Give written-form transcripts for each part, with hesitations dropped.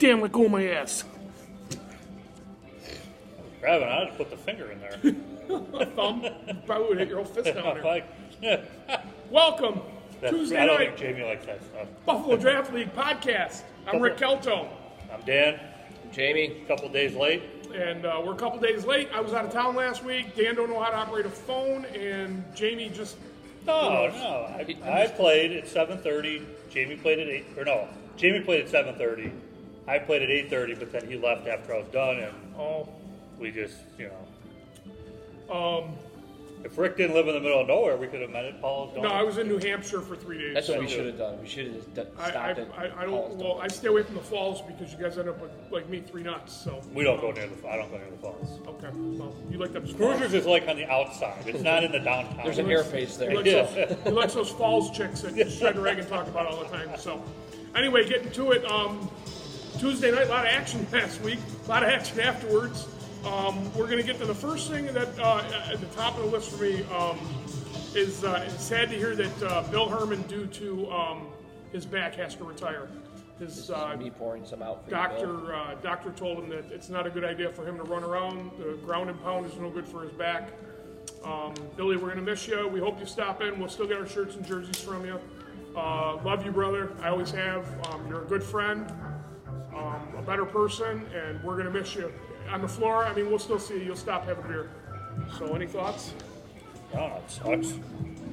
Damn, let go of my ass. Grabbing, I had to put the finger in there. Thumb. You probably would hit your whole fist down there. Like, yeah. Welcome. Tuesday I don't night. think Jamie likes that stuff. Buffalo Draft League podcast. I'm Rick Kelto. I'm Dan. I'm Jamie. A couple days late. And we're a couple days late. I was out of town last week. Dan don't know how to operate a phone, and Jamie just... No. I played at 7:30. Jamie played at 8. Or no, Jamie played at 7:30. I played at 8:30, but then he left after I was done, and we just, if Rick didn't live in the middle of nowhere, we could have met at Paul's. No, I was in New Hampshire for 3 days. That's what we should have done. We should have just stopped at Paul's. Well, I stay away from the falls because you guys end up with, like me, 3 nuts. So We don't go near the. I don't go near the falls. okay, well, you like them. Cruisers is like on the outside. It's not in the downtown. There's an airspace there. He likes those falls chicks that Shred Reagan talk about all the time. So, anyway, getting to it. Tuesday night, a lot of action last week. A lot of action afterwards. We're going to get to the first thing that at the top of the list for me is it's sad to hear that Bill Herman, due to his back, has to retire. His me pouring some out for you, doctor told him that it's not a good idea for him to run around. The ground and pound is no good for his back. Billy, we're going to miss you. We hope you stop in. We'll still get our shirts and jerseys from you. Love you, brother. I always have. You're a good friend, a better person, and we're going to miss you. On the floor, I mean, we'll still see you. You'll stop having beer. So, any thoughts? No, it sucks.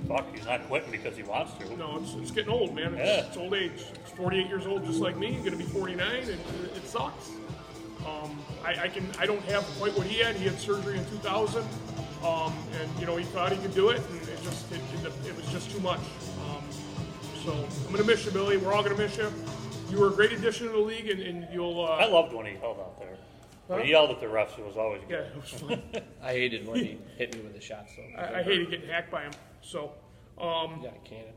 Fuck, he's not quitting because he wants to. No, it's getting old, man. It's old age. It's 48 years old, just like me. He's going to be 49, and it sucks. I don't have quite what he had. He had surgery in 2000, and he thought he could do it, and it was just too much. So I'm going to miss you, Billy. We're all going to miss you. You were a great addition to the league, and you'll. I loved when he held out there. When he yelled at the refs, it was always good. Yeah, it was fun. I hated when he hit me with the shot. So I hated getting hacked by him. So, you got a cannon.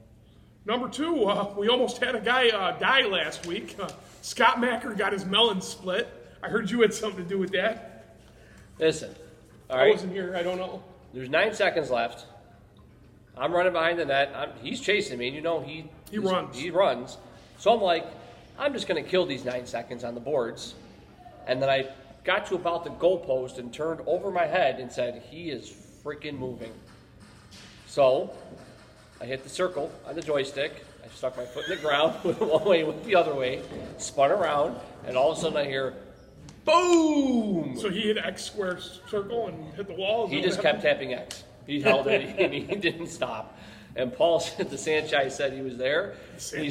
Number 2, we almost had a guy die last week. Scott Macker got his melon split. I heard you had something to do with that. Listen, all I right. wasn't here. I don't know. There's 9 seconds left. I'm running behind the net. He's chasing me. He runs. He runs. So I'm like, I'm just going to kill these 9 seconds on the boards. And then I got to about the goalpost and turned over my head and said, he is freaking moving. So I hit the circle on the joystick. I stuck my foot in the ground, went one way, went the other way, spun around, and all of a sudden I hear, boom! So he hit X square circle and hit the wall? He just kept tapping X. He held it and he didn't stop. And Paul said, the Sanchez said he was there. He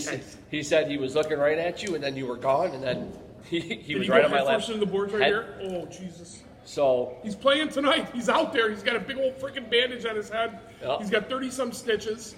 said he was looking right at you, and then you were gone, and then he was right on my lap. First in the boards right here? Oh, Jesus. So he's playing tonight. He's out there. He's got a big old freaking bandage on his head. Yep. He's got 30-some stitches.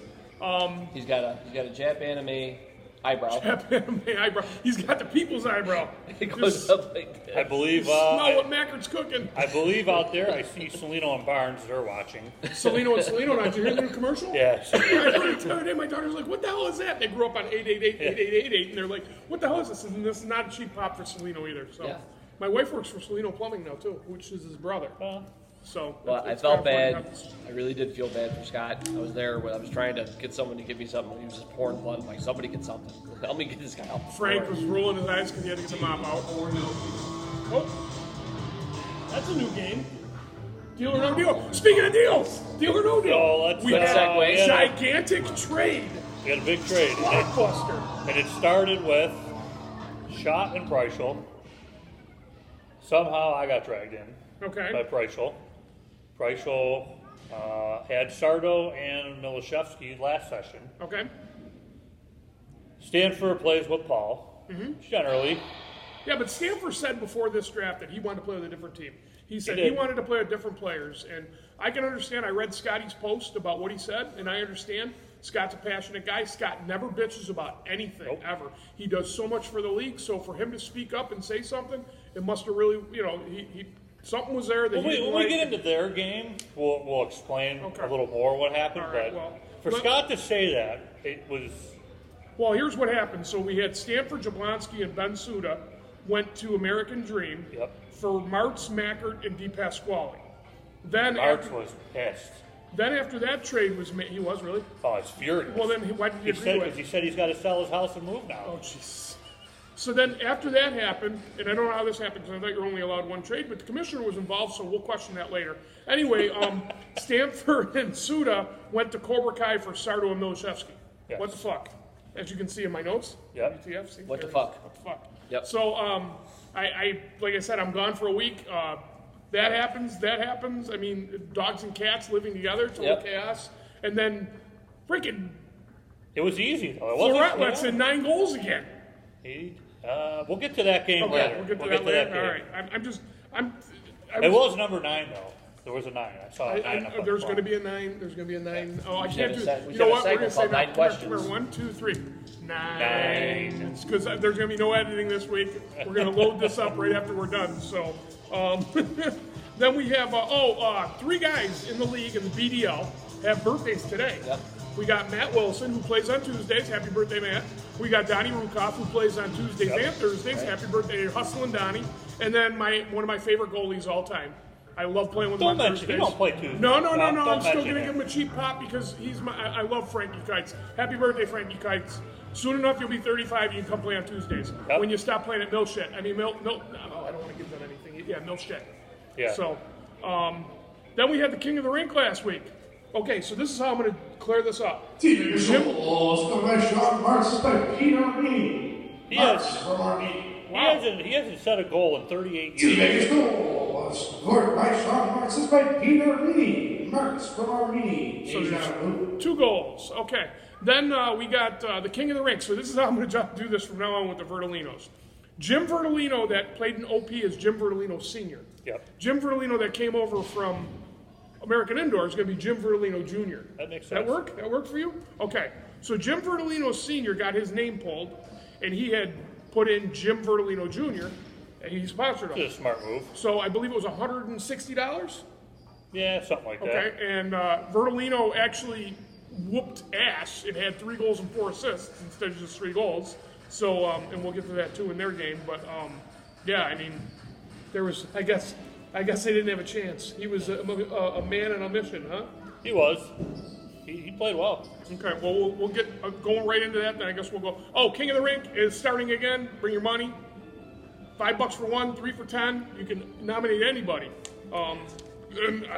He's got a Jap anime eyebrow. Jap anime eyebrow. He's got the people's eyebrow. It goes up like that. I believe. Smell what Mackert's cooking. I believe out there, I see Celino and Barnes. They're watching. Celino and Celino. Did you hear the new commercial? Yes. I heard it the other day. My daughter's like, "What the hell is that?" They grew up on 888-8888, and they're like, "What the hell is this?" And this is not a cheap pop for Celino either. So, yeah. My wife works for Celino Plumbing now too, which is his brother. So, well, I felt bad. I really did feel bad for Scott. I was there when I was trying to get someone to give me something. He was just pouring blood. I'm like, somebody get something. Help me get this guy out. Frank was rolling his eyes because he had to get the mop out. Oh, that's a new game. Deal or no deal. Speaking of deals, deal or no deal. Oh, we had segue. a gigantic trade. We had a big trade. Blockbuster. And it started with Schott and Preischel. Somehow I got dragged in by Preischel. Preischel had Sardo and Milashevsky last session. Okay. Stanford plays with Paul, generally. Yeah, but Stanford said before this draft that he wanted to play with a different team. He said he wanted to play with different players. And I can understand. I read Scotty's post about what he said, and I understand. Scott's a passionate guy. Scott never bitches about anything, ever. He does so much for the league. So for him to speak up and say something, it must have really, he something was there that when we get into their game, we'll explain a little more what happened. Right, but for Scott to say that, it was... Well, here's what happened. So we had Stanford, Jablonski, and Ben Suda went to American Dream for Martz, Mackert, and DePasquale. Then Martz was pissed. Then after that trade was made, he was really? Oh, it's furious. Well, then why did he agree with it? Because he said he's got to sell his house and move now. Oh, jeez. So then after that happened, and I don't know how this happened because I thought you were only allowed one trade, but the commissioner was involved, so we'll question that later. Anyway, Stanford and Suda went to Cobra Kai for Sardo and Milishevsky. Yes. What the fuck? As you can see in my notes. Yep. WTF, see? What the There it fuck? is. What the fuck? Yep. So, I like I said, I'm gone for a week. That happens. I mean, dogs and cats living together, total chaos. And then, freaking It was easy, though. It Florette wasn't. lets in 9 goals again. We'll get to that game Okay, later. we'll get to that later. All right. It was number 9, though. There was a 9. I saw a 9 up There's going to front. be a 9. There's going to be a 9. Oh, I We can't should do have it. we You should know have what? a We're going to segment say called 9 now. questions. 1, 2, 3. 9. Nine. Because there's going to be no editing this week. We're going to load this up right after we're done. So, then we have 3 guys in the league in the BDL have birthdays today. Yep. We got Matt Wilson, who plays on Tuesdays. Happy birthday, Matt. We got Donnie Rukoff, who plays on Tuesdays and Thursdays. Right. Happy birthday, Hustlin' Donnie. And then one of my favorite goalies all time. I love playing with him Don't on mention Thursdays. he don't play Tuesdays. No. Don't I'm still mention going to him. give him a cheap pop because I love Frankie Kites. Happy birthday, Frankie Kites. Soon enough, you'll be 35. You can come play on Tuesdays. Yep. When you stop playing at Milshed. I mean, no, I don't want to give them anything. Yeah, Milshed. Yeah. So, then we had the King of the Rink last week. Okay, so this is how I'm going to clear this up. He hasn't set a goal in 38 years. So there's 2 goals. Okay. Then we got the King of the Rink. So this is how I'm going to do this from now on with the Vertolinos. Jim Vertolino that played in OP is Jim Vertolino Sr. Yep. Jim Vertolino that came over from American Indoor is going to be Jim Vertolino Jr. That makes sense. That work? That work for you? Okay. So Jim Vertolino Sr. got his name pulled, and he had put in Jim Vertolino Jr., and he sponsored him. It's a smart move. So I believe it was $160. Yeah, something like that. Okay, and Vertolino actually whooped ass and had 3 goals and 4 assists instead of just 3 goals. So, and we'll get to that too in their game. But yeah, I mean, there was, I guess they didn't have a chance. He was a man on a mission, huh? He was. He played well. Okay, well, we'll get going right into that. Then I guess we'll go. Oh, King of the Rink is starting again. Bring your money. $5 for 1, 3 for 10. You can nominate anybody.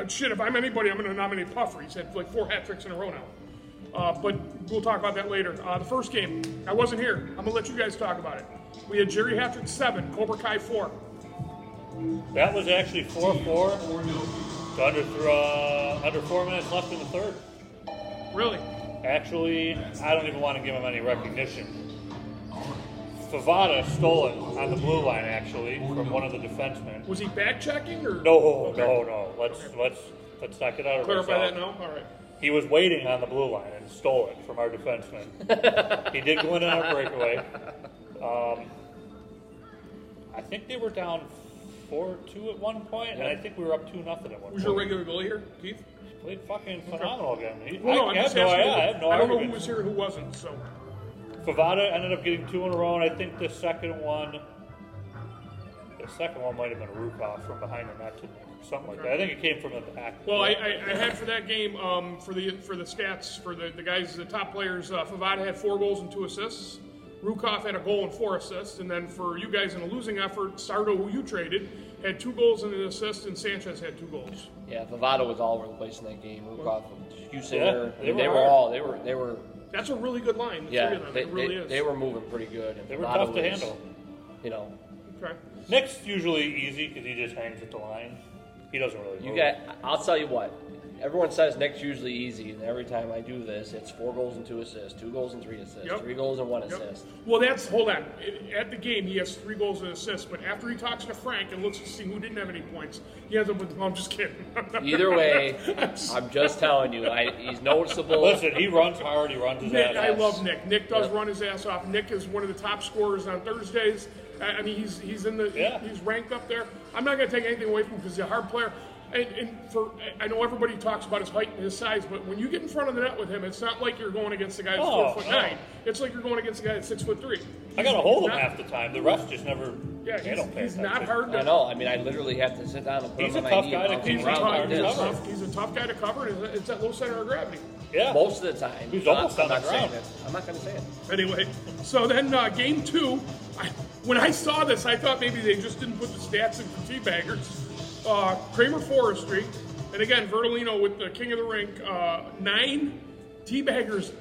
Shit, if I'm anybody, I'm going to nominate Puffer. He's had like 4 hat tricks in a row now. But we'll talk about that later. The first game, I wasn't here. I'm going to let you guys talk about it. We had Jerry Hattrick 7, Cobra Kai 4. That was actually 4-4. Under 4 minutes left in the third. Really? Actually, I don't even want to give him any recognition. Favada stole it on the blue line, actually, from one of the defensemen. Was he back checking or? No. Let's not get out of Clarify ourselves. that now? All right. He was waiting on the blue line and stole it from our defenseman. He did go in on a breakaway. I think they were down 4-2 at one point, and I think we were up 2-0 at one point. Who's your regular goalie here, Keith? He played fucking phenomenal again. I'm just asking. I have no I don't know argument. who was here and who wasn't. So Favada ended up getting 2 in a row, and I think the second one might have been a Rukoff from behind the net, something like that. I think it came from the back. well, I had for that game for the stats for the guys, the top players. Favada had 4 goals and 2 assists. Rukoff had a goal and 4 assists, and then for you guys in a losing effort, Sardo, who you traded, had 2 goals and an assist, and Sanchez had 2 goals. Yeah, Vavado was all over the place in that game. Rukov, Yeah, they were. That's a really good line. The Yeah, three of them. It really is. they were moving pretty good. And They were Vavado tough to was, handle. You know, Okay. Nick's usually easy because he just hangs at the line. He doesn't really move. I'll tell you what. Everyone says Nick's usually easy, and every time I do this, it's 4 goals and 2 assists, 2 goals and 3 assists, Yep. 3 goals and 1 Yep. assist. Well, hold on. At the game, he has 3 goals and assists, but after he talks to Frank and looks to see who didn't have any points, he ends up with, I'm just kidding. Either way, I'm just telling you, he's noticeable. Listen, he runs hard. He runs his ass I off. love Nick. Nick does run his ass off. Nick is one of the top scorers on Thursdays. I mean, he's in the he's ranked up there. I'm not going to take anything away from him because he's a hard player. And I know everybody talks about his height and his size, but when you get in front of the net with him, it's not like you're going against the guy that's 4'9". It's like you're going against the guy that's 6'3". I got to hold him half the time. The rest just never. Yeah, they don't pay he's not attention. hard to. I know. I mean, I literally have to sit down and put He's him a on my tough knee. guy to and keep bounce around around like hard this. to cover. He's a tough guy to cover. And it's that low center of gravity. Yeah. Most of the time. He's almost I'm on the not saying ground. it. I'm not going to say it. Anyway, so then game 2, when I saw this, I thought maybe they just didn't put the stats in for teabaggers. Kramer Forestry, and again, Vertolino with the king of the rink, 9 teabaggers.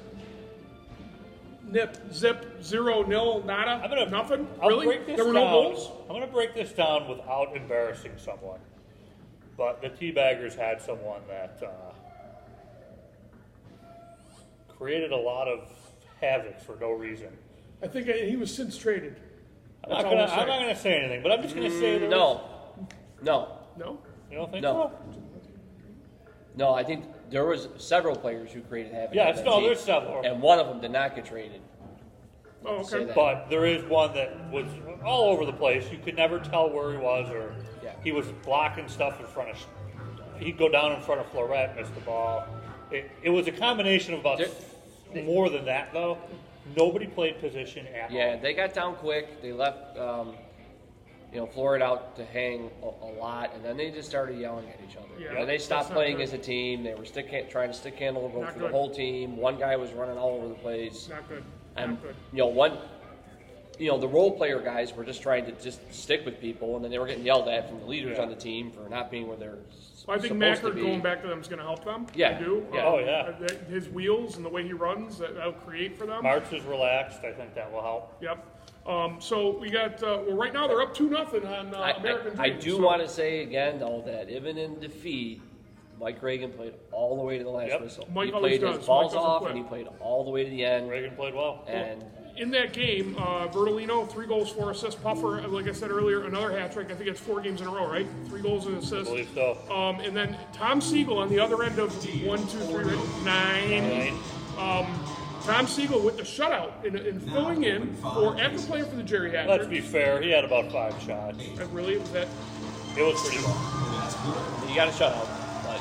Nip, zip, 0, nil, nada, nothing. Really? There were no goals? I'm going to break this down without embarrassing someone. But the teabaggers had someone that created a lot of havoc for no reason. I think he was since traded. I'm not going to say anything, but I'm just going to say no. No? You don't think No. so? No, I think there was several players who created havoc. Yeah, there's several. And one of them did not get traded. Oh, okay. But there is one that was all over the place. You could never tell where he was, or he was blocking stuff in front of. He'd go down in front of Florette, miss the ball. It was a combination of about more than that, though. Nobody played position at all. Yeah, they got down quick. They left, Florida out to hang a lot, and then they just started yelling at each other. Yeah, and they stopped playing as a team. They were trying to stick handle for the whole team. One guy was running all over the place. Not good. And the role player guys were just trying to just stick with people, and then they were getting yelled at from the leaders on the team for not being where they're I think Mackert going back to them is going to help them. Yeah. I do. Yeah. His wheels and the way he runs, that'll create for them. March is relaxed. I think that will help. Yep. So we got, right now they're up 2-0 on American Dream. I do want to say again, though, that even in defeat, Mike Reagan played all the way to the last whistle. Mike he played his does. balls off, and he played all the way to the end. Reagan played well. And in that game, Vertolino, 3 goals, 4 assists. Puffer, like I said earlier, another hat trick. I think it's 4 games in a row, right? 3 goals and assists. I believe so. And then Tom Siegel on the other end of 1, 2, 3, 9. Tom Siegel with the shutout in filling in for after playing for the Jerry Hatter. Let's be fair, he had about 5 shots. Really? Was that? It was pretty well. You got a shutout, but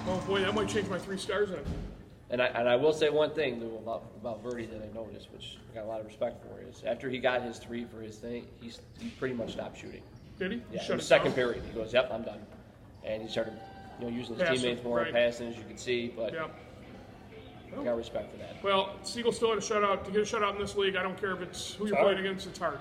oh boy, that might change my 3 stars then. And I will say one thing though, about Verdi that I noticed, which I got a lot of respect for, is after he got his 3 for his thing, he pretty much stopped shooting. Did he? Yeah. In the second period, he goes, "Yep, I'm done," and he started, using his teammates more and passing, as you can see. But I got respect for that. Well, Siegel still had a shutout. To get a shutout in this league, I don't care if it's who you're playing against; it's hard.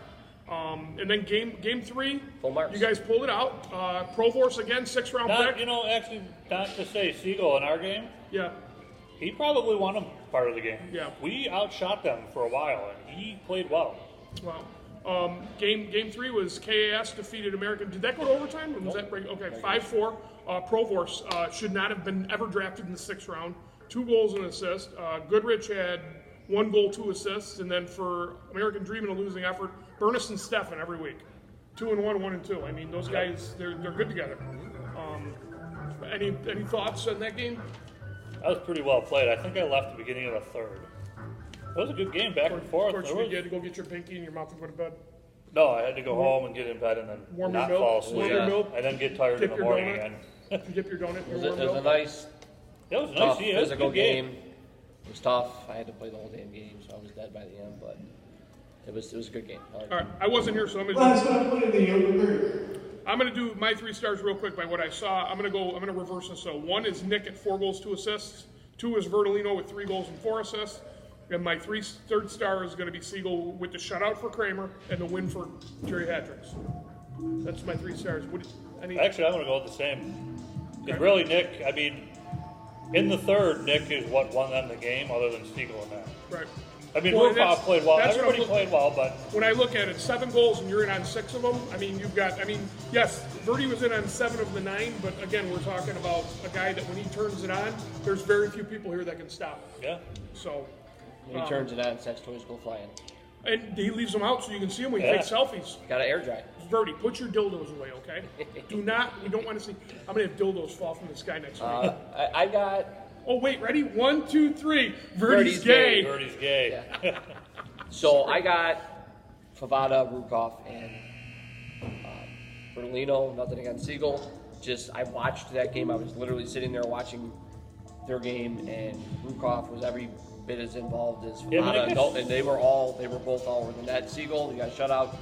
And then game 3, full marks. You guys pulled it out. Provorce again, 6th-round pick. Actually, not to say Siegel in our game. Yeah. He probably won him part of the game. Yeah. We outshot them for a while, and he played well. Wow. Game 3 was KAS defeated American. Did that go to overtime? Or was that break? Okay, 5-4. Provorce should not have been ever drafted in the 6th round. 2 goals and an assist. Goodrich had 1 goal, 2 assists, and then for American Dream in a losing effort, Burness and Steffen every week. 2-1, 1-2. I mean, those guys, they're good together. Any thoughts on that game? That was pretty well played. I think I left the beginning of the 3rd. It was a good game, back and forth. Of course, you had to go get your pinky and your mouth and go to bed. No, I had to go home and get in bed and then not fall asleep. Warm your milk. And then get tired in the morning again. Did you dip your donut in your warm It was milk? a nice, tough physical game. It was tough. I had to play the whole damn game, so I was dead by the end. But it was a good game. All right, I wasn't here, so I'm going to do my 3 stars real quick by what I saw. I'm going to reverse this. So 1 is Nick at 4 goals, 2 assists. 2 is Vertolino with 3 goals and 4 assists. And my 3rd star is going to be Siegel with the shutout for Kramer and the win for Jerry Hatricks. That's my 3 stars. Actually, I'm going to go with the same. Because really, Nick, I mean, in the 3rd, Nick is what won them the game other than Siegel in that. Right. I mean, Rukov played well. Everybody played well, but when I look at it, 7 goals and you're in on 6 of them. I mean, yes, Verdi was in on 7 of the 9, but again, we're talking about a guy that when he turns it on, there's very few people here that can stop it. Yeah. So when he turns it on, sex toys go flying. And he leaves them out so you can see them when he takes selfies. Got to air dry. Verdi, put your dildos away, okay? We don't want to see. I'm gonna have dildos fall from the sky next week. I got. Oh wait, ready? 1, 2, 3. Verdi's gay. Verdi's gay. Yeah. So I got Favada, Rukov, and Bertolino. Nothing against Siegel. I watched that game. I was literally sitting there watching their game, and Rukov was every bit as involved as Favada. And they were both all over the net. Siegel, you got shut out.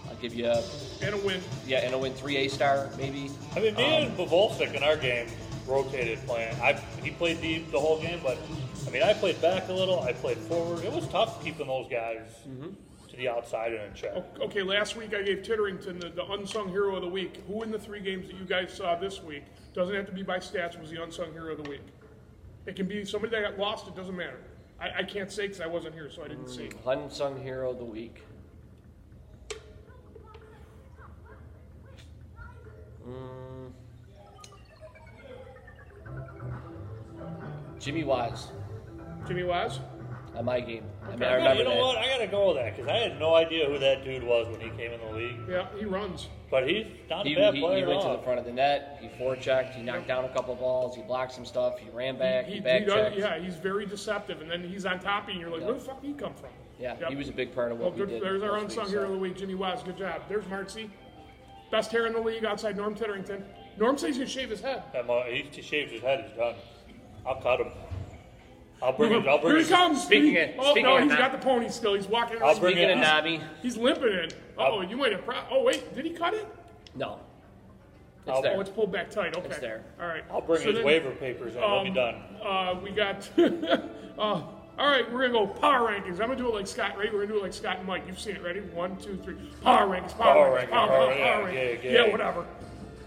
I'll give you and a win. Yeah, and a win. 3 A-star maybe. I mean, me and Bavolsik in our game rotated playing. He played deep the whole game, but I mean, I played back a little. I played forward. It was tough keeping those guys to the outside and in check. Okay, last week I gave Titterington the unsung hero of the week. Who in the 3 games that you guys saw this week, doesn't have to be by stats, was the unsung hero of the week? It can be somebody that got lost, it doesn't matter. I can't say because I wasn't here, so I didn't see. Unsung hero of the week. Jimmy Waz. Jimmy Waz? On my game. Okay. I mean, I remember you know that. what? I got to go with that because I had no idea who that dude was when he came in the league. Yeah, he runs. But he's not a He bad player went at to all. the front of the net. He forechecked. He knocked down a couple balls. He blocked some stuff. He ran back. He back checked. Yeah, he's very deceptive, and then he's on top of you, and you're like, where the fuck did he come from? Yeah, Yep. he was a big part of what we did. There's our last unsung week, hero of the week, Jimmy Waz. Good job. There's Marcy. Best hair in the league outside Norm Titterington. Norm says he's going to shave his head. He shaves his head. He's done. I'll cut him. I'll bring him. Here he comes. Speaking no, of he's not- got the pony still. He's walking I'll around. bring Speaking it. of Nobby. He's limping in. Oh, you might have. Oh, wait. Did he cut it? No. It's I'll- there. Oh, it's pulled back tight. Okay. It's there. All right. I'll bring So his then, waiver papers and he'll be done. We got. All right, we're gonna go power rankings. I'm gonna do it like Scott. Right? We're gonna do it like Scott and Mike. You've seen it. Ready? 1, 2, 3. Power rankings. Power rankings. Power rankings. Yeah, whatever.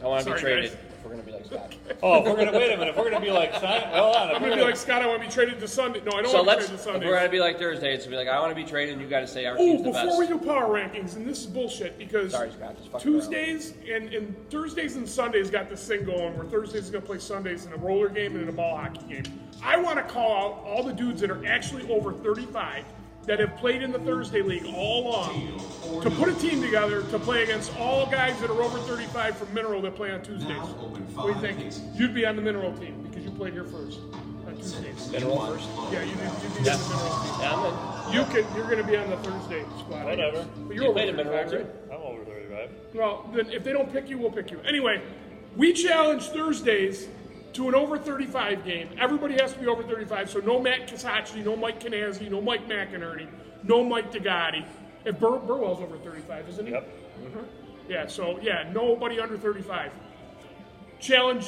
I want to be Sorry, traded. guys. If we're going to be like Scott. Oh, if we're gonna wait a minute. If we're gonna be like, hold on. I'm gonna be like Scott. I want to be traded to Sunday. No, I don't So want to be let's, traded to if Sunday. we're going to be like Thursday, it's going to be like, I want to be traded, and you got to say our Oh, team's the best. before we do power rankings, and this is bullshit because Sorry, Scott, just fucking Tuesdays and Thursdays and Sundays got this thing going where Thursdays is going to play Sundays in a roller game and in a ball hockey game. I want to call out all the dudes that are actually over 35 that have played in the Thursday league all along to put a team together to play against all guys that are over 35 from Mineral that play on Tuesdays. What do you think? You'd be on the Mineral team because you played here first on Tuesdays. Mineral first? Yeah, you'd be on the Mineral team. Yeah, I'm in. You're going to be on the Thursday squad. I guess. Whatever. But You you're played over in Mineral, 35, too? right? I'm over 35. Well, then if they don't pick you, we'll pick you. Anyway, we challenge Thursdays to an over 35 game. Everybody has to be over 35, so no Matt Kasachi, no Mike Canazzi, no Mike McInerney, no Mike DeGotti. If Burwell's over 35, isn't he? Yep. Yeah, so, yeah, nobody under 35. Challenge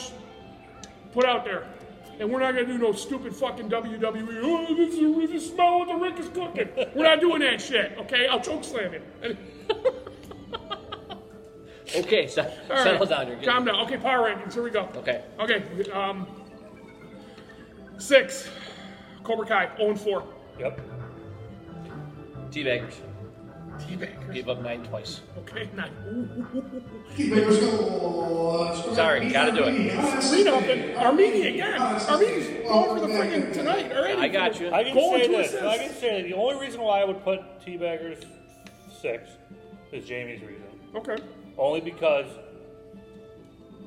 put out there. And we're not going to do no stupid fucking WWE. Oh, this is the smell what the Rick is cooking. We're not doing that shit, okay? I'll choke slam you. Okay, so, All settle right, down. You're good. calm down. Okay, power rankings. Here we go. Okay. Okay. 6. Cobra Kai, 0-4. Yep. Teabaggers. Teabaggers. Gave up 9 twice. Okay, 9. Sorry, gotta do it. 3-0. Armenia again. Armenia's going for the friggin' tonight already. I got you. I can Goal and say 2 this. assists. I can say that the only reason why I would put Teabaggers 6 is Jamie's reason. Okay. Only because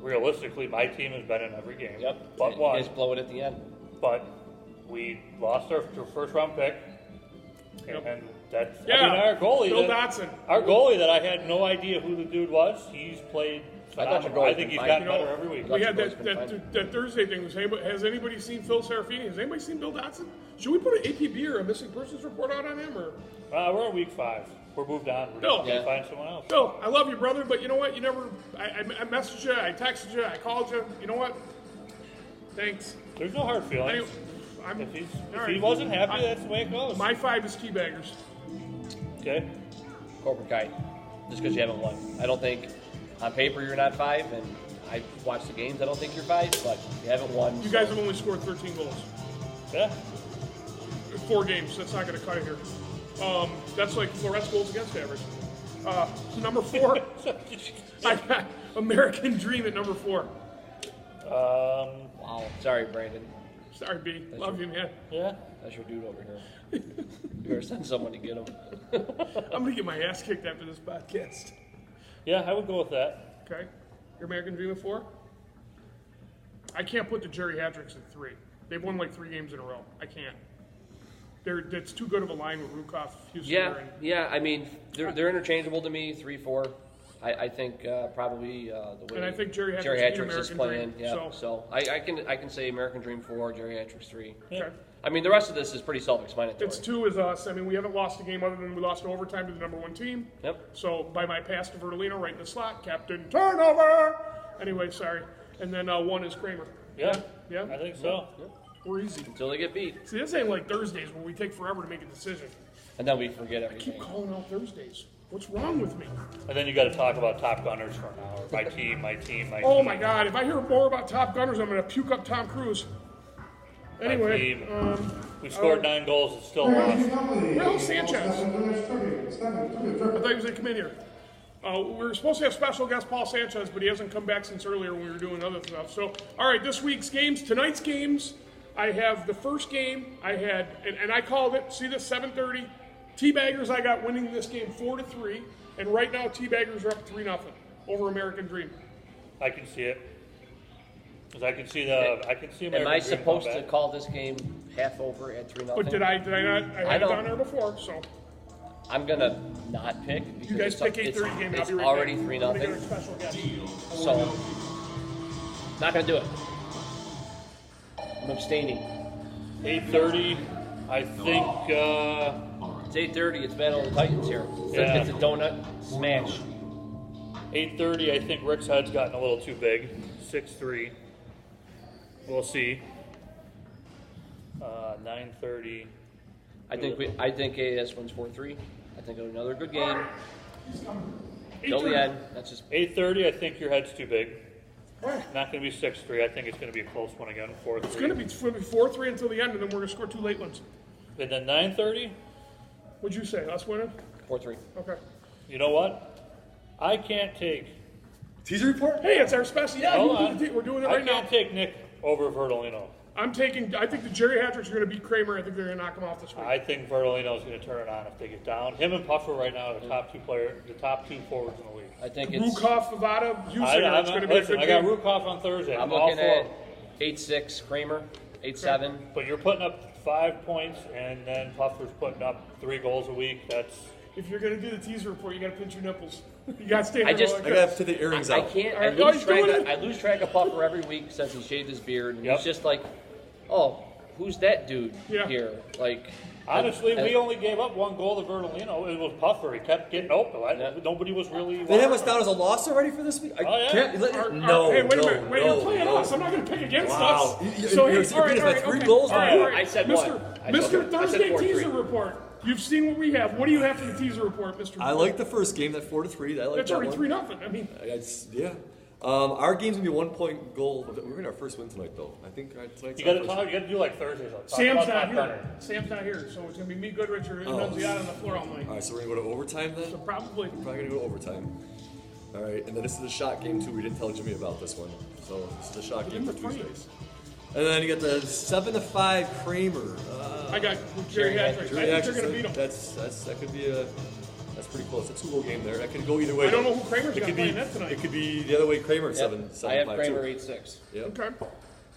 realistically, my team has been in every game. Yep. But You one. guys blow it at the end. But we lost our first round pick. Yep. And that's Yeah. I mean, our goalie. Bill that, Dotson. Our goalie that I had no idea who the dude was. He's played I thought your phenomenal. goalie's I think been he's fine. gotten You know, better every week. We had That's that, been that, fine. that Thursday thing. Has anybody seen Phil Serafini? Has anybody seen Bill Dotson? Should we put an APB or a missing persons report out on him? Or We're in week 5. We're moved on. We're Bill. just going Yeah. to find someone else. Bill, I love you, brother, but you know what? You never. I messaged you. I texted you. I called you. You know what? Thanks. There's no hard feelings. Anyway, I'm, If, all he right. wasn't happy, that's the way it goes. My 5 is Teabaggers. Okay. Cobra Kai. Just because you haven't won. I don't think on paper you're not 5, and I watched the games. I don't think you're 5, but you haven't won. You guys have only scored 13 goals. Yeah. 4 games. That's not going to cut it here. That's like Flores goals against average. Number 4, I got American Dream at number 4. Wow. Sorry, Brandon. Sorry, B. Love you, man. Yeah. That's your dude over here. You better send someone to get him. I'm going to get my ass kicked after this podcast. Yeah, I would go with that. Okay. Your American Dream at 4? I can't put the Jerry Hatricks at 3. They've won like 3 games in a row. I can't. That's too good of a line with Rukov, Houston. Yeah. I mean, they're interchangeable to me. 3-4. I think probably the way. And I think Jerry Hatricks beat Hatricks is American playing. Dream, Yeah. So I can say American Dream 4, Jerry Hatricks 3. Yeah. Okay. I mean, the rest of this is pretty self-explanatory. It's 2 is us. I mean, we haven't lost a game other than we lost in overtime to the number 1 team. Yep. So by my pass to Vertolino right in the slot, Captain Turnover. Anyway, sorry. And then 1 is Kramer. Yeah. Yeah? I think so. We're easy. Until they get beat. See, this ain't like Thursdays where we take forever to make a decision. And then we forget I everything. keep calling out Thursdays. What's wrong with me? And then you got to talk about Top Gunners for an hour. My team. Oh my God! If I hear more about Top Gunners, I'm going to puke up Tom Cruise. Anyway, we scored 9 goals and still lost. Well, Sanchez. I thought he was going to come in here. We were supposed to have special guest Paul Sanchez, but he hasn't come back since earlier when we were doing other stuff. So, all right, this week's games, tonight's games. I have the first game. I had, and I called it. See this 7:30. Teabaggers. I got winning this game 4-3, and right now Teabaggers are up 3-0 over American Dream. I can see it. Because I can see American Am I Dream supposed come to back. call this game half over at 3-0? But did I not? I had it down there before, so. I'm gonna not pick. You guys pick 8:30 game. It's I'll be right already back. 3-0. Let me get a special guest. So, not gonna do it. I'm abstaining. 8:30, I think. It's 8:30. It's Battle of the Titans here. Yeah. It's a donut smash. 8:30, I think Rick's head's gotten a little too big. 6-3. We'll see. 9:30. I think AS wins 4-3. I think it'll be another good game. Till the end. That's just 8:30, I think your head's too big. Not going to be 6-3. I think it's going to be a close one again. 4-3. It's going to be 4-3 until the end, and then we're going to score 2 late ones. And then 9:30. What'd you say? Us winning? 4-3. Okay. You know what? I can't take. Teaser report? Hey, it's our special. Yeah, Hold on. we're doing it right I now. can't take Nick over Verdolino. I think the Jerry Hatchers are going to beat Kramer. I think they're going to knock him off this week. I think Verdolino's going to turn it on if they get down. Him and Puffer right now are the top two forwards in the league. I think it's. Rukov, Vavada, Husinger. It's going to be a good I got game. Rukov on Thursday. I'm all looking for at 8-6 Kramer, 8-7. But you're putting up 5 points, and then Puffer's putting up 3 goals a week. That's If you're going to do the teaser report, you got to pinch your nipples. You got to stay there. I just- I gotta put the earrings I out. can't. All right, he's doing it. I lose track of Puffer every week since he shaved his beard, and Yep. it's just like, oh, who's that dude Yeah. here? Like, honestly, and- we only gave up 1 goal to Verdolino. It was Puffer. He kept getting open. Nobody was really. They have us down as a loss already for this week? I Oh, yeah. can't. No, hey, wait a minute. Wait, you're playing us. I'm not going to pick against Wow. us. So, You're hey, all right, beating us by 3 okay. goals? All right, all right. I said Mr. one. I Mr. said Thursday 4-3. teaser report. You've seen what we have. What do you have for the teaser report, Mr. I like the first game, that 4-3. I like That's that already one. 3-0. I mean, Yeah. Our game's gonna be a 1-point goal. We're gonna our first win tonight, though. I think tonight's You got our to first talk. You got to do like Thursdays. Talk Sam's about not Top here. Gunner. Sam's not here, so it's going to be me, Goodrich, or Nunziata on the floor all night. All right, so we're gonna go to overtime then. So probably. Probably gonna go to overtime. All right, and then this is a shot game too. We didn't tell Jimmy about this one, so this is a shot game for Tuesdays. And then you got the 7-5 Kramer. I got Jerry Hatcher. I think they're going to beat him. That could be that's pretty close. It's a 2-goal game there. That could go either way. I don't know who Kramer's It got could be playing that tonight. It could be the other way. Kramer 7-5. I have Kramer too. 8-6. Yep. Okay.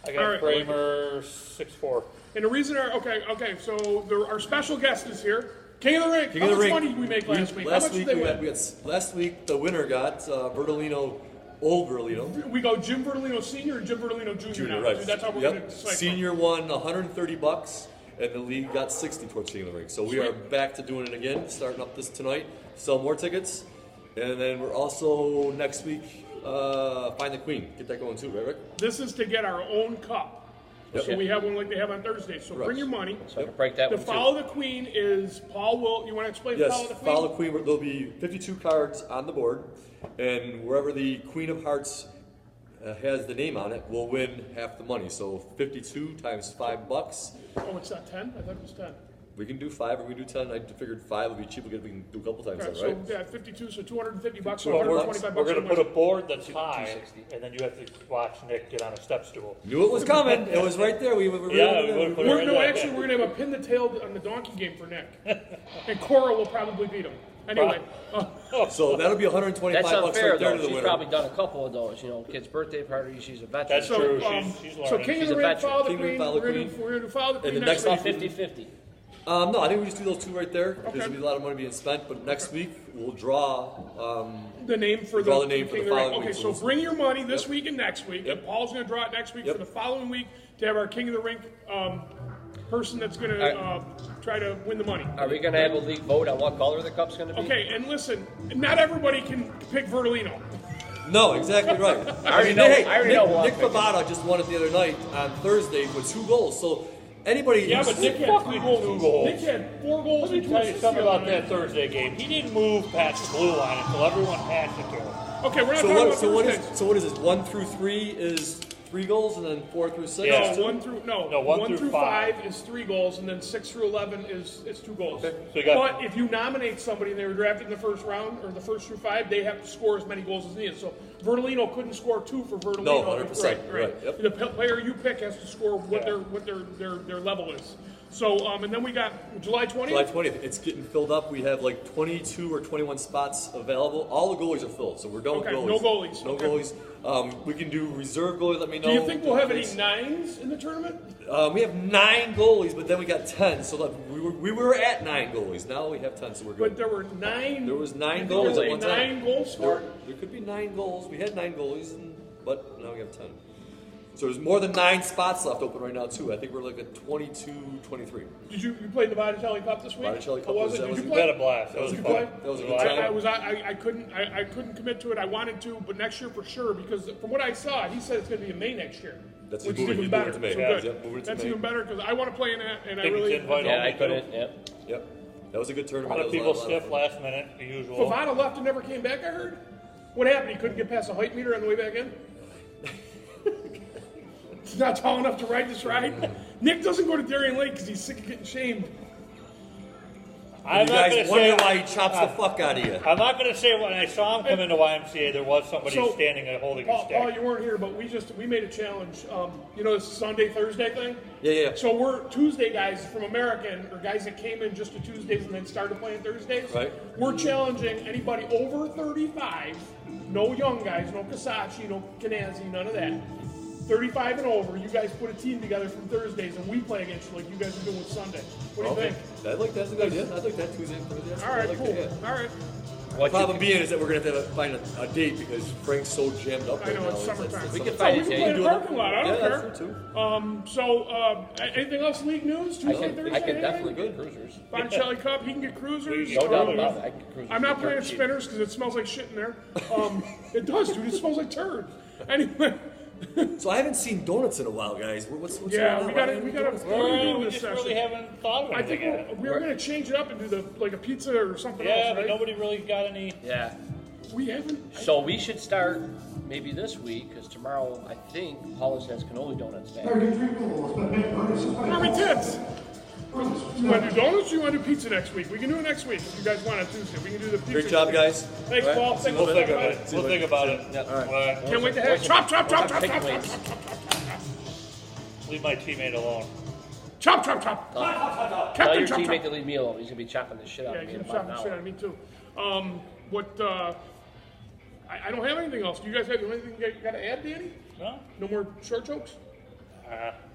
I got All right. Kramer 6-4. And the reason so our special guest is here. King of the Ring. King How of the much Ring. money did we make last week? How Last much week did they we win? had last week the winner got Verdolino, old Verdolino. We go Jim Verdolino Sr. or Jim Verdolino Jr. Junior, now. right? Dude, that's how we're Yep. going to decipher. Senior won $130, and the league got 60 towards King of the Ring. So we are back to doing it again, starting up this tonight. Sell more tickets, and then we're also next week find the Queen. Get that going too, right, Rick? This is to get our own cup. Yep. So we have one like they have on Thursday. So Correct. bring your money. So I can break that The one Follow too. the Queen is Paul will. You want to explain Yes, Follow the Queen? follow the Queen. There'll be 52 cards on the board, and wherever the Queen of Hearts has the name on it, will win half the money. So 52 times $5. Oh, it's not 10? I thought it was 10. We can do 5 or we can do 10. I figured 5 would be cheap. We can do a couple times Okay, then, so right? yeah, 52, so $250, so Well, we're- $125. We're going to on put a Wednesday. board that's high, 260. and then you have to watch Nick get on a step stool. Knew it was coming. It was right there. We were Yeah, we would've put it We're, right no, there. actually, we're going to have a pin the tail on the donkey game for Nick. And Cora will probably beat him. Anyway, So that'll be 125 That's bucks unfair, right there though. to the She's winner. probably done a couple of those. You know, kid's birthday party. She's a veteran. That's so, true. so She's learning. King of She's the a Ring, veteran. Follow the King of the Queen. Follow the We're Queen. going to Follow the Queen the next next week. About 50-50. No, I think we just do those 2 right there. Okay. There's going to be a lot of money being spent, but next week we'll draw. The name for Draw the, the name for King the of Ring. following Okay, week, so so bring your money this week and next week, Yep. and Paul's going to draw it next week Yep. for the following week to have our King of the Ring person that's going to try to win the money. Are we going to have a league vote on what color the cup's going to be? Okay, and listen, not everybody can pick Verdolino. No, exactly right. I already know- I already know who I'm Nick picking. Bavada just won it the other night on Thursday with 2 goals. So anybody. Yeah, but Nick had 3 goals. 2 goals. Nick had 4 goals. Let me tell you something about that Thursday game. He didn't move past the blue line until everyone passed it to him. Okay, we're not talking about Thursdays. So what is this? 1 through 3 is 3 goals, and then 4 through 6. Yeah. No, No, 1 through 5 is 3 goals, and then 6 through 11 is 2 goals. Okay. So you got- But if you nominate somebody and they were drafted in the first round or the first through 5, they have to score as many goals as needed. So Vertolino couldn't score 2 for Vertolino. No, 100%, right, yep. The player you pick has to score what their level is. So and then we got July 20th. July 20th. It's getting filled up. We have like 22 or 21 spots available. All the goalies are filled, so we're done with goalies. No goalies. No Okay. goalies. We can do reserve goalies. Let me know. Do you think we'll have any 9s in the tournament? We have 9 goalies, but then we got 10. So look, we were at 9 goalies. Now we have 10, so we're good. But there were 9. There was 9 There goals were at one time. 9 goals scored. There could be 9 goals. We had 9 goalies, but now we have 10. So there's more than 9 spots left open right now too. I think we're like at 22, 23. Did you play the Botticelli Cup this week? Botticelli Cup How was was- it? that Did was- you We had play? a blast. That was Did you fun. play? That was a good time. I couldn't commit to it. I wanted to, but next year for sure because from what I saw, he said it's going to be in May next year. That's which he's is even moving better. it to May. So Yeah, good. yep, moving it to That's May. even better because I want to play in that, and I Think really. it's invite Yeah, only, I couldn't. too. Yep. Yep. That was a good A tournament. lot of That was people a lot stiff fun. last minute, the usual. Favada left and never came back. I heard. What happened? He couldn't get past the height meter on the way back in. He's not tall enough to ride this ride. Nick doesn't go to Darien Lake because he's sick of getting shamed. I'm You not guys going to wonder say. why he chops the fuck out of you. I'm not going to say when I saw him come into YMCA, there was somebody standing and holding a stick. Paul, you weren't here, but we made a challenge. You know this Sunday Thursday thing. Yeah. So we're Tuesday guys from American, or guys that came in just to Tuesdays and then started playing Thursdays. Right. We're challenging anybody over 35, no young guys, no Kasachi, no Kanazzi, none of that. 35 and over, you guys put a team together from Thursdays and we play against you like you guys are doing with Sunday. What do you think? I like that's a good idea. I like that Tuesday and Thursday. All right, I like cool. that, yeah. All right. The problem being is that we're going to have to find a date because Frank's so jammed up I right know, now. it's summertime. We can So find we a can date. play in the do it. parking lot. I don't Yeah, care. that's true, too. Anything else league news? Tuesday, Thursday, I can anything? definitely get cruisers. Botticelli Cup, he can get cruisers. No doubt about it. I can get cruisers. I'm not playing at Cheap. spinners because it smells like shit in there. It does, dude. It smells like turd. Anyway, So I haven't seen donuts in a while, guys. What's yeah, going on? we Why got haven't we we got donuts? to Well, do we this just session. really haven't thought of I think anything yet. we're going to change it up and do like a pizza or something Yeah, else, but right? nobody really got any. Yeah. We haven't. So we should start maybe this week because tomorrow I think Hollis has cannoli donuts back. Army tips. You want to do donuts or you want to do pizza next week? We can do it next week if you guys want it Tuesday. We can do the pizza. Great job, guys. Thanks, All right. Paul. Thanks We'll for think coming about by. it. We'll think about it. Yep. All right. Can't wait to have chop, chop, chop, chop, Chicken chop, chop, wings. Leave my teammate alone. chop, chop, chop. Tell Captain your chop, teammate chop. to leave me alone. He's gonna be chopping the shit out Yeah, of me he's in gonna about chop an the shit hour. out of me too. I don't have anything else. Do you guys have anything you got to add, Danny? No? No more short jokes?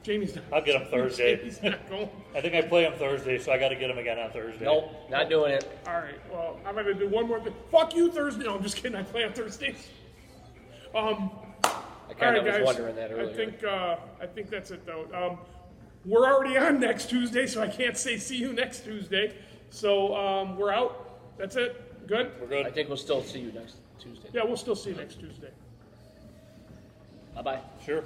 Jamie's not. I'll get him Thursday. Jamie's not going. I think I play him Thursday, so I got to get him again on Thursday. Nope, not doing it. All right. Well, I'm gonna do one more thing. Fuck you, Thursday. No, I'm just kidding. I play on Thursdays. I All kind right, of was guys. wondering that earlier. I think that's it though. We're already on next Tuesday, so I can't say see you next Tuesday. So we're out. That's it. Good. We're good. I think we'll still see you next Tuesday. Yeah, we'll still see you next Tuesday. Bye bye. Sure.